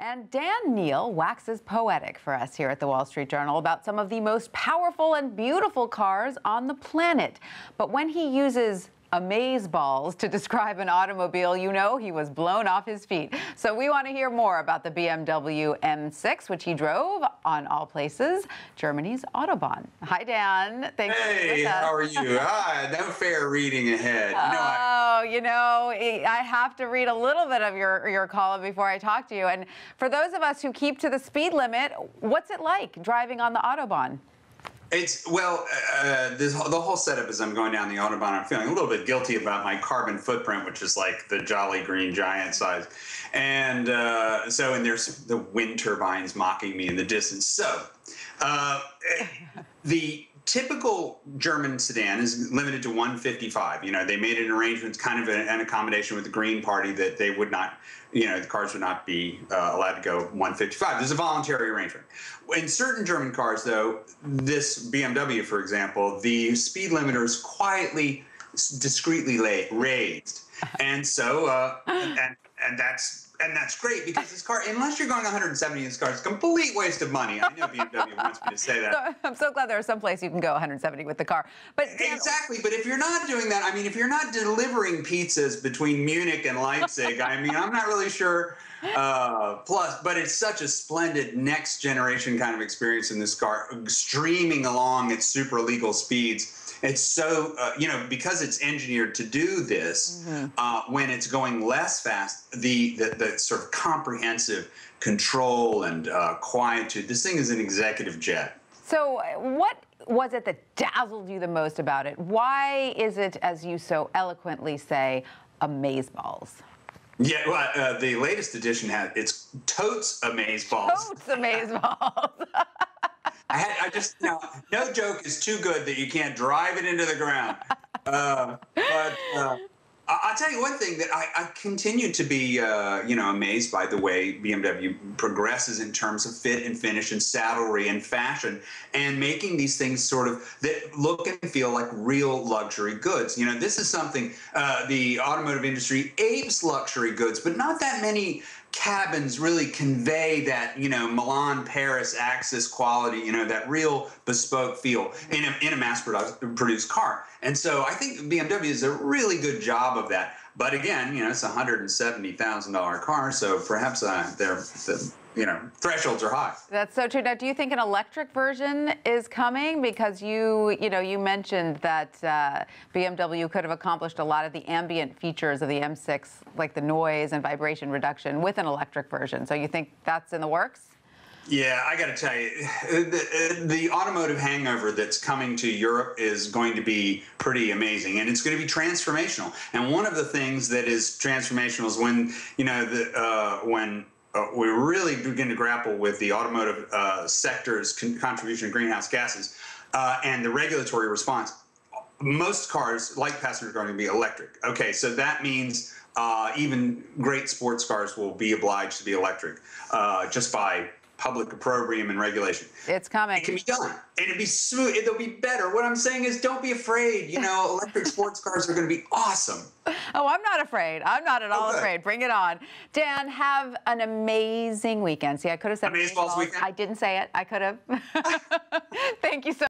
And Dan Neal waxes poetic for us here at the Wall Street Journal about some of the most powerful and beautiful cars on the planet. But when he uses Amaze-Balls to describe an automobile, you know he was blown off his feet. So we want to hear more about the BMW M6, which he drove on all places, Germany's Autobahn. Hi, Dan. Thanks for being with us. How are you? No fair reading ahead. I have to read a little bit of your column before I talk to you. And for those of us who keep to the speed limit, what's it like driving on the Autobahn? The whole setup is I'm going down the Autobahn. I'm feeling a little bit guilty about my carbon footprint, which is like the Jolly Green Giant size. And there's the wind turbines mocking me in the distance. So the typical German sedan is limited to 155. You know, they made an arrangement, kind of an accommodation with the Green Party that they would not, the cars would not be allowed to go 155. There's a voluntary arrangement. In certain German cars, though, this BMW, for example, the speed limiter is quietly, discreetly raised. And so, and that's great because this car, unless you're going 170 in this car, it's a complete waste of money. I know BMW wants me to say that. I'm so glad there are some places you can go 170 with the car. But exactly. But if you're not doing that, I mean, if you're not delivering pizzas between Munich and Leipzig, I mean, I'm not really sure. But it's such a splendid next generation kind of experience in this car, streaming along at super legal speeds. It's so, because it's engineered to do this, when it's going less fast, the sort of comprehensive control and quietude, this thing is an executive jet. So what was it that dazzled you the most about it? Why is it, as you so eloquently say, Amaze-Balls? Yeah, well, the latest edition it's totes Amaze-Balls. Totes Amaze-Balls. No joke is too good that you can't drive it into the ground. I'll tell you one thing that I continue to be, amazed by the way BMW progresses in terms of fit and finish and saddlery and fashion, and making these things sort of that look and feel like real luxury goods. You know, this is something the automotive industry apes luxury goods, but not that many cabins really convey that, Milan, Paris, Axis quality, that real bespoke feel in a mass-produced car. And so I think BMW does a really good job of that. But again, it's a $170,000 car, so perhaps the thresholds are high. That's so true. Now, do you think an electric version is coming? Because you mentioned that BMW could have accomplished a lot of the ambient features of the M6, like the noise and vibration reduction, with an electric version. So you think that's in the works? Yeah, I got to tell you, the automotive hangover that's coming to Europe is going to be pretty amazing, and it's going to be transformational. And one of the things that is transformational is when, when we really begin to grapple with the automotive sector's contribution to greenhouse gases and the regulatory response. Most cars, like passenger cars, are going to be electric. Okay, so that means even great sports cars will be obliged to be electric just by public opprobrium and regulation. It's coming. It can be done. And it'll be smooth. It'll be better. What I'm saying is don't be afraid. Electric sports cars are going to be awesome. Oh, I'm not afraid. I'm not at all afraid. Bring it on. Dan, have an amazing weekend. See, I could have said Amaze-Balls weekend. I didn't say it. I could have. Thank you so much.